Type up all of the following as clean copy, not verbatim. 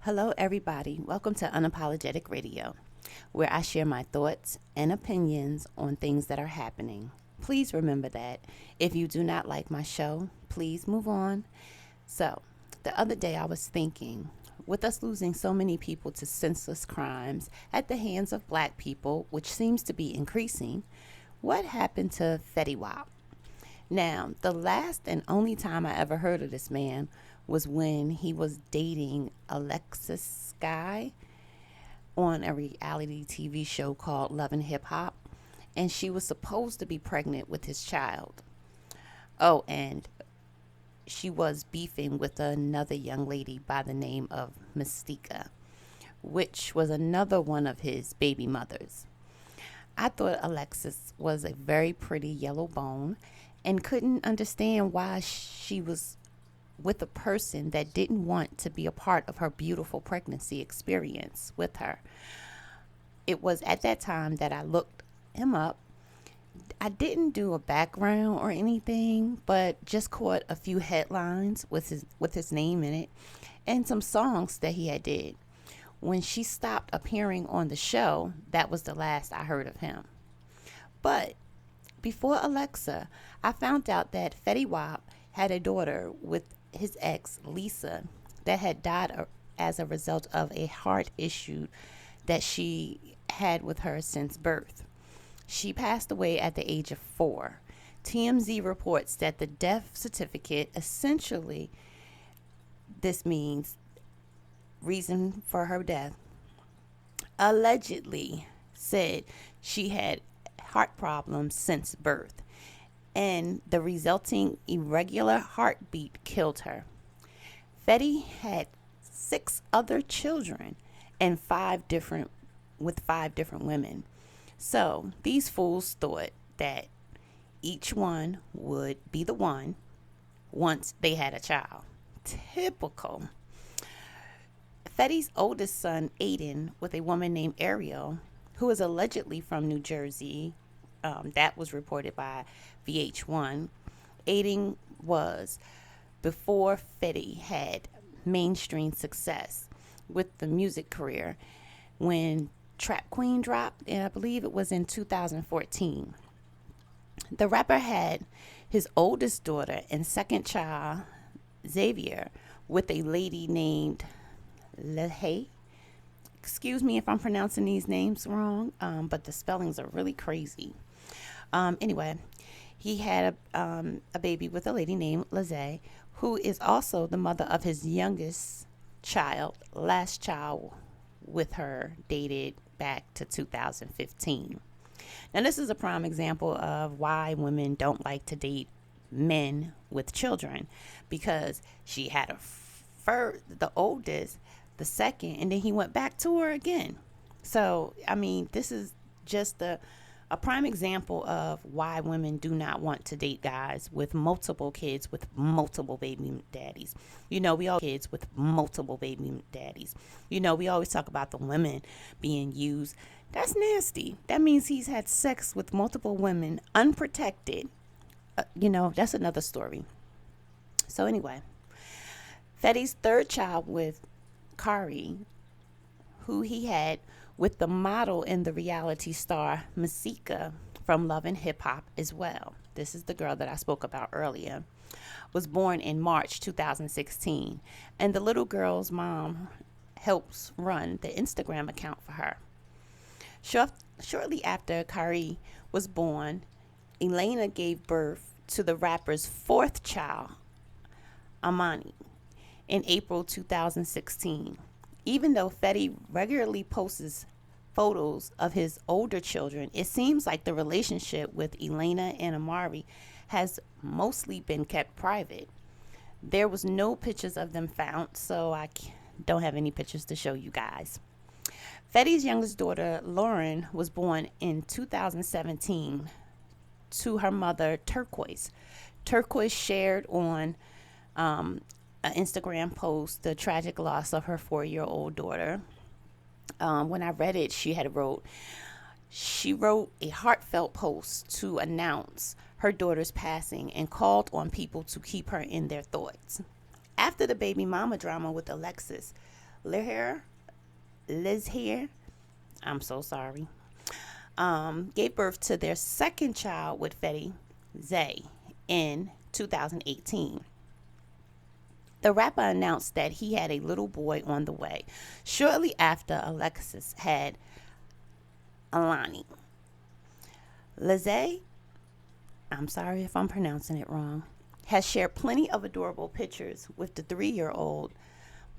Hello, everybody. Welcome to Unapologetic Radio, where I share my thoughts and opinions on things that are happening. Please remember that if you do not like my show, please move on. So, the other day I was thinking, with us losing so many people to senseless crimes at the hands of black people, which seems to be increasing, what happened to Fetty Wap? Now, the last and only time I ever heard of this man was when he was dating Alexis Sky on a reality TV show called Love and Hip Hop, and she was supposed to be pregnant with his child. Oh, and she was beefing with another young lady by the name of Mystica, which was another one of his baby mothers. I thought Alexis was a very pretty yellow bone and couldn't understand why she was with a person that didn't want to be a part of her beautiful pregnancy experience with her. It was at that time that I looked him up. I didn't do a background or anything, but just caught a few headlines with his name in it and some songs that he had did. When she stopped appearing on the show, that was the last I heard of him. But before Alexa, I found out that Fetty Wap had a daughter with his ex, Lisa, that had died as a result of a heart issue that she had with her since birth. She passed away at the age of 4. TMZ reports that the death certificate, essentially, this means reason for her death, allegedly said she had heart problems since birth, and the resulting irregular heartbeat killed her. Fetty had 6 other children and 5 different women. So these fools thought that each one would be the one once they had a child. Typical. Fetty's oldest son, Aiden, with a woman named Ariel, who is allegedly from New Jersey, that was reported by VH1. Aiden was before Fetty had mainstream success with the music career when Trap Queen dropped, and I believe it was in 2014. The rapper had his oldest daughter and second child, Xavier, with a lady named Lehay. Excuse me if I'm pronouncing these names wrong, but the spellings are really crazy. Anyway, he had a baby with a lady named Lizzie, who is also the mother of his youngest child. Last child with her dated back to 2015. Now, this is a prime example of why women don't like to date men with children, because she had the oldest, the second, and then he went back to her again. So, I mean, this is just a prime example of why women do not want to date guys with multiple kids with multiple baby daddies. We always talk about the women being used. That's nasty. That means he's had sex with multiple women unprotected. That's another story. So anyway, Fetty's third child with Kari, who he had with the model and the reality star Masika from Love and Hip Hop as well. This is the girl that I spoke about earlier. Was born in March 2016, and the little girl's mom helps run the Instagram account for her. Shortly after Kari was born, Elena gave birth to the rapper's 4th child, Amani, in April 2016. Even though Fetty regularly posts photos of his older children, it seems like the relationship with Elena and Amari has mostly been kept private. There was no pictures of them found, so I don't have any pictures to show you guys. Fetty's youngest daughter, Lauren, was born in 2017 to her mother, Turquoise. Turquoise shared on an Instagram post the tragic loss of her 4-year-old daughter. When I read it, she wrote a heartfelt post to announce her daughter's passing and called on people to keep her in their thoughts. After the baby mama drama with Alexis, Liz here, I'm so sorry, gave birth to their second child with Fetty, Zay, in 2018. The rapper announced that he had a little boy on the way shortly after Alexis had Alani. Lizzie, I'm sorry if I'm pronouncing it wrong, has shared plenty of adorable pictures with the 3-year-old,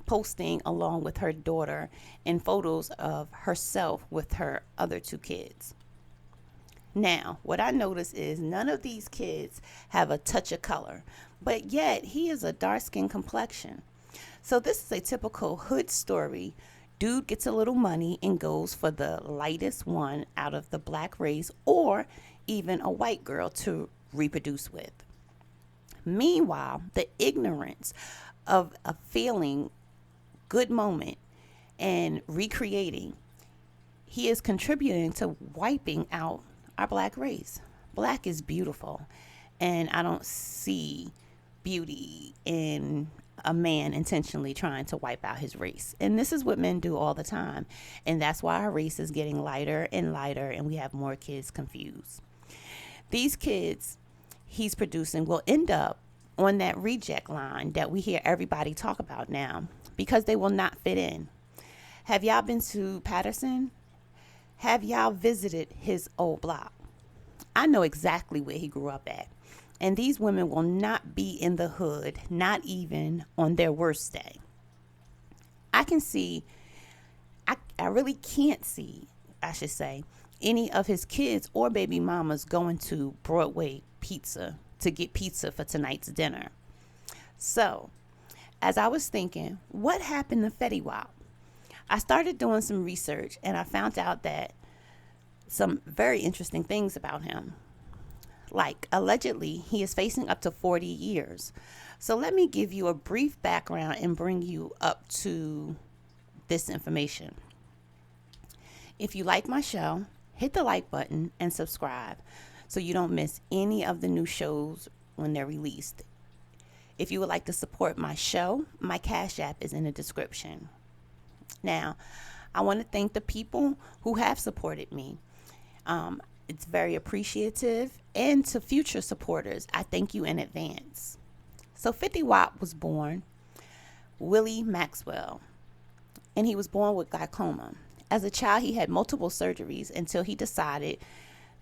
posting along with her daughter and photos of herself with her other 2 kids. Now, what I notice is none of these kids have a touch of color, but yet he is a dark skin complexion. So this is a typical hood story. Dude gets a little money and goes for the lightest one out of the black race, or even a white girl to reproduce with. Meanwhile, the ignorance of a feeling good moment and recreating, he is contributing to wiping out our black race. Black is beautiful, and I don't see beauty in a man intentionally trying to wipe out his race. And this is what men do all the time, and that's why our race is getting lighter and lighter, and we have more kids confused. These kids he's producing will end up on that reject line that we hear everybody talk about now, because they will not fit in. Have y'all been to Patterson? Have y'all visited his old block? I know exactly where he grew up at. And these women will not be in the hood, not even on their worst day. I really can't see, I should say, any of his kids or baby mamas going to Broadway Pizza to get pizza for tonight's dinner. So, as I was thinking, what happened to Fetty Wap? I started doing some research and I found out that some very interesting things about him. Like, allegedly, he is facing up to 40 years. So let me give you a brief background and bring you up to this information. If you like my show, hit the like button and subscribe so you don't miss any of the new shows when they're released. If you would like to support my show, my Cash App is in the description. Now, I want to thank the people who have supported me. It's very appreciative. And to future supporters, I thank you in advance. So 50 Watt was born Willie Maxwell, and he was born with glaucoma. As a child, he had multiple surgeries until he decided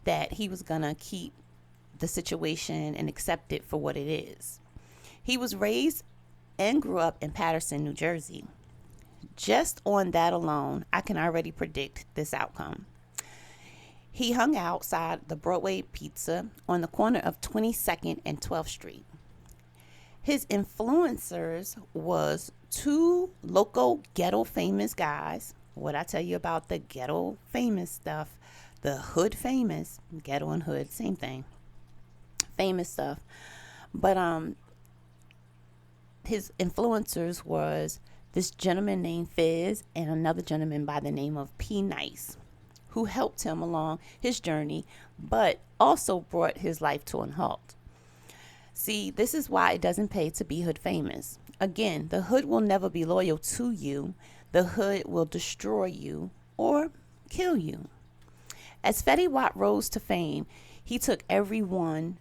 that he was going to keep the situation and accept it for what it is. He was raised and grew up in Patterson, New Jersey. Just on that alone, I can already predict this outcome. He hung outside the Broadway Pizza on the corner of 22nd and 12th Street. His influencers was 2 local ghetto famous guys. What I tell you about the ghetto famous stuff, the hood famous, ghetto and hood, same thing, famous stuff. But his influencers was this gentleman named Fizz and another gentleman by the name of P Nice, who helped him along his journey, but also brought his life to a halt. See, this is why it doesn't pay to be hood famous. Again, the hood will never be loyal to you. The hood will destroy you or kill you. As Fetty Wap rose to fame, he took every one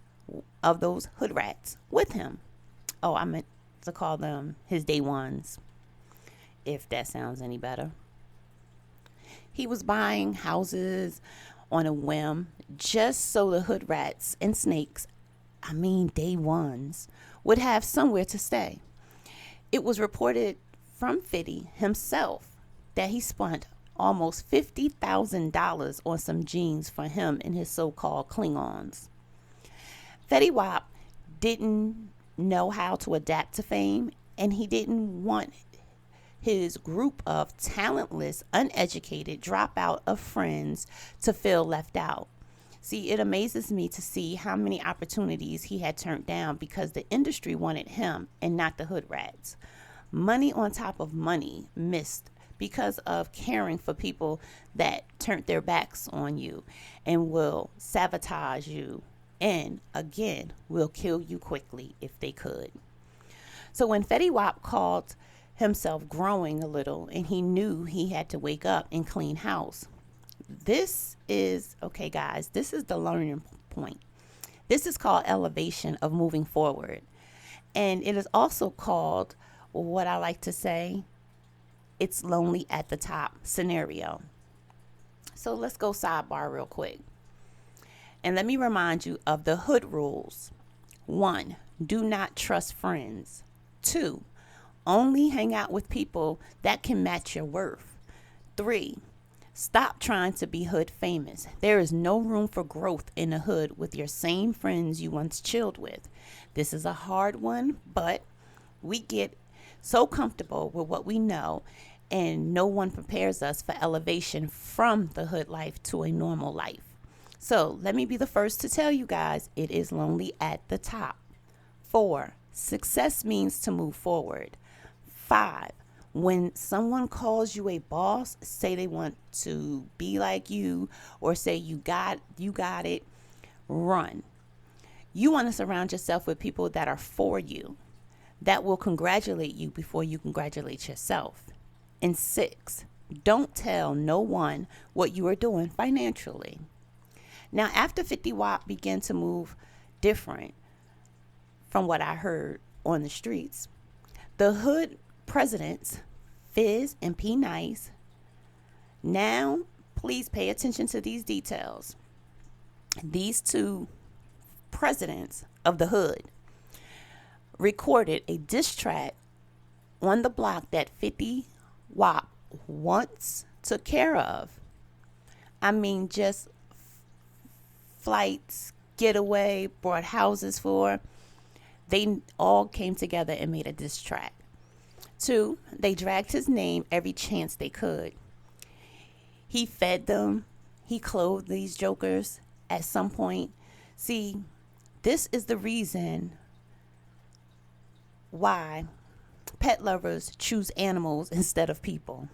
of those hood rats with him. Oh, I meant to call them his day ones, if that sounds any better. He was buying houses on a whim just so the hood rats and snakes, day ones, would have somewhere to stay. It was reported from Fetty himself that he spent almost $50,000 on some jeans for him and his so-called Klingons. Fetty Wap didn't know how to adapt to fame, and he didn't want his group of talentless, uneducated dropout of friends to feel left out. See, it amazes me to see how many opportunities he had turned down because the industry wanted him and not the hood rats. Money on top of money missed because of caring for people that turned their backs on you and will sabotage you and, again, will kill you quickly if they could. So when Fetty Wap called himself growing a little, and he knew he had to wake up and clean house. This is, okay, guys, this is the learning point. This is called elevation of moving forward. And it is also called, what I like to say, it's lonely at the top scenario. So let's go sidebar real quick. And let me remind you of the hood rules. 1, do not trust friends. 2, only hang out with people that can match your worth. 3, stop trying to be hood famous. There is no room for growth in the hood with your same friends you once chilled with. This is a hard one, but we get so comfortable with what we know, and no one prepares us for elevation from the hood life to a normal life. So let me be the first to tell you guys, it is lonely at the top. 4, success means to move forward. 5, when someone calls you a boss, say they want to be like you, or say you got it, run. You want to surround yourself with people that are for you, that will congratulate you before you congratulate yourself. And 6, don't tell no one what you are doing financially. Now, after 50 Wap began to move different from what I heard on the streets, the hood presidents, Fizz and P Nice, now please pay attention to these details. These two presidents of the hood recorded a diss track on the block that 50 Wap once took care of. I mean, just flights, getaway, bought houses for. They all came together and made a diss track. 2, they dragged his name every chance they could. He fed them. He clothed these jokers at some point. See, this is the reason why pet lovers choose animals instead of people.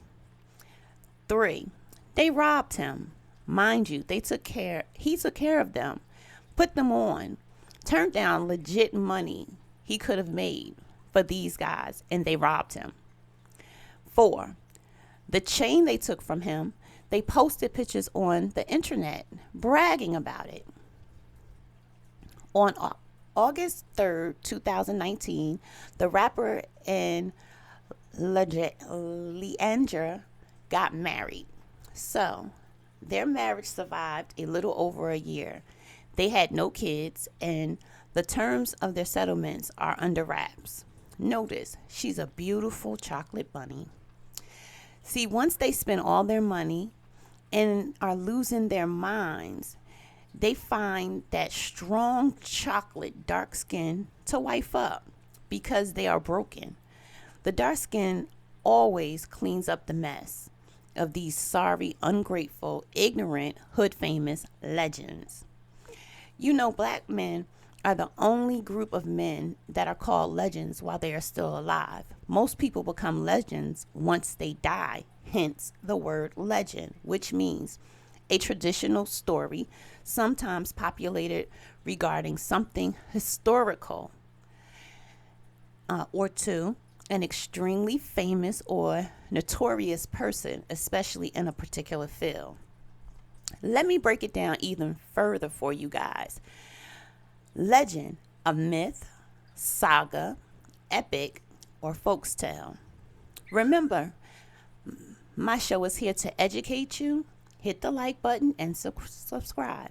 3, they robbed him. Mind you, he took care of them, put them on, turned down legit money he could have made for these guys, and they robbed him. 4, the chain they took from him, they posted pictures on the internet bragging about it. On August 3rd, 2019, the rapper and Leandra got married. So their marriage survived a little over a year. They had no kids, and the terms of their settlements are under wraps. Notice, she's a beautiful chocolate bunny. See, once they spend all their money and are losing their minds, they find that strong chocolate dark skin to wife up because they are broken. The dark skin always cleans up the mess of these sorry, ungrateful, ignorant, hood famous legends. You know, black men are the only group of men that are called legends while they are still alive. Most people become legends once they die, hence the word legend, which means a traditional story, sometimes populated regarding something historical, or 2, an extremely famous or notorious person, especially in a particular field. Let me break it down even further for you guys. Legend, a myth, saga, epic, or folktale. Remember, my show is here to educate you. Hit the like button and subscribe.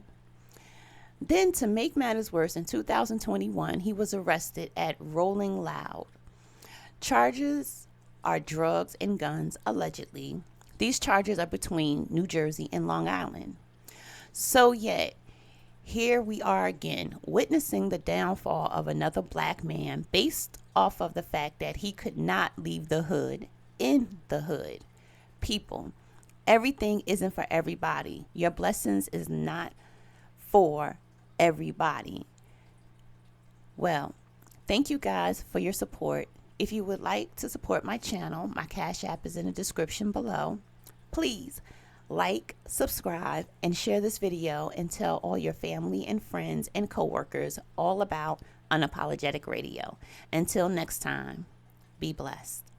Then, to make matters worse, in 2021, he was arrested at Rolling Loud. Charges are drugs and guns, allegedly. These charges are between New Jersey and Long Island. So yet, here we are again, witnessing the downfall of another black man based off of the fact that he could not leave the hood in the hood. People, everything isn't for everybody. Your blessings is not for everybody. Well, thank you guys for your support. If you would like to support my channel, my Cash App is in the description below. Please like, subscribe, and share this video and tell all your family and friends and coworkers all about Unapologetic Radio. Until next time, be blessed.